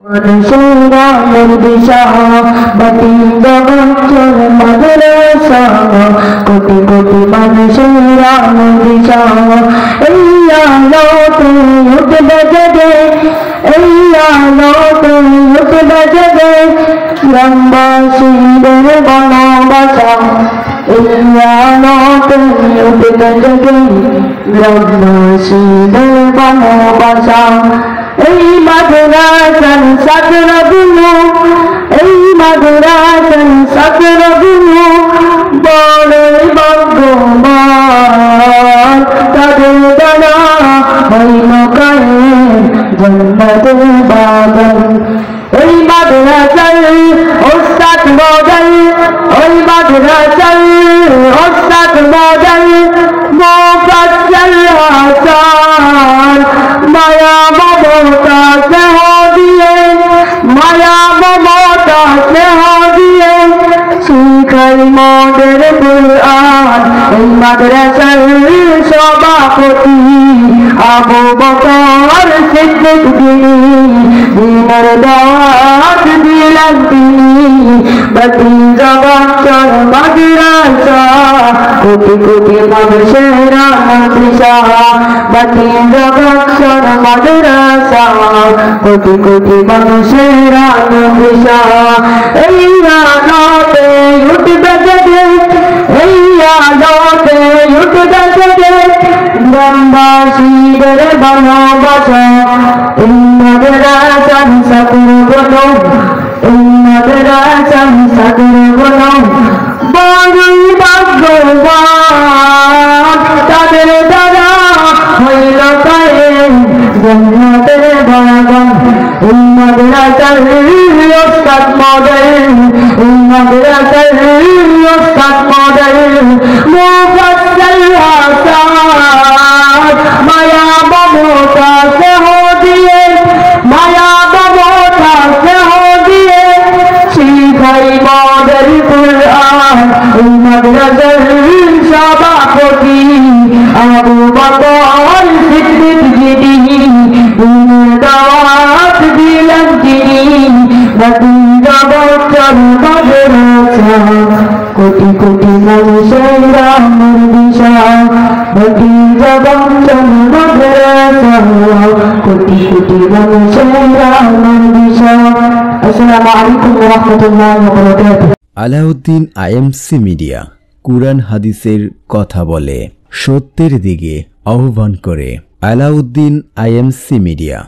Manusia Indonesia batin jagacor madrasa koti-koti manusia Indonesia iya lo tu yut bajade iya lo tu yut bajade lamba sider bana basa iya lo tu yut bajade lamba sider bana basa এই মাদ্রাসার ছাত্রগুলো এই মাদ্রাসার ছাত্রগুলো বড়ই ভাগ্যবান তাদের দ্বারা হইল কায়েম জান্নাতের বাগান এই মাদ্রাসার ওস্তাদ মডেল ওই মাদ্রাসার ওস্তাদ মডেল মুফাজ্জল হাসান মায়া মমতা স্নেহ দিয়ে মায়া মমতা স্নেহ দিয়ে শিখাই মোদের কুরআন এই মাদ্রাসার সভাপতি আবু বকর সিদ্দিক দিনের দাওয়াত দিলেন তিনি বাতি জগৎ মাদ্রাসা কোটি কোটি মানুষের মাদ্রাসা বাতি জগৎ মাদ্রাসা কোটি কোটি মানুষের মাদ্রাসা এই আলোতে উঠবে জেগে এই আলোতে উঠবে জেগে গ্রামবাসীদের ভালোবাসা এই মাদ্রাসার ছাত্রগুলো এই মাদ্রাসার ছাত্রগুলো বড়ই ভাগ্যবান তাদের দ্বারা হইল কায়েম জান্নাতের বাগান এই মাদ্রাসার ওস্তাদ মডেল এই মাদ্রাসার ওস্তাদ মডেল মুফাজ্জল হাসান মায়া মমতা স্নেহ দিয়ে মায়া মমতা স্নেহ দিয়ে শিখাই মোদের কুরআন এই মাদ্রাসার সভাপতি আবু বকর সিদ্দিক দিনের দাওয়াত দিলেন তিনি বাতি জগৎ মাদ্রাসা কোটি কোটি মানুষের মাদ্রাসা বাতি জগৎ মাদ্রাসা কোটি কোটি মানুষের মাদ্রাসা আসসালামু আলাইকুম ওয়া রাহমাতুল্লাহি ওয়া বারাকাতুহু। আলাউদ্দিন আইএমসি মিডিয়া কুরআন হাদিসের কথা বলে, সত্যের দিকে আহ্বান করে। Alauddin IMC media.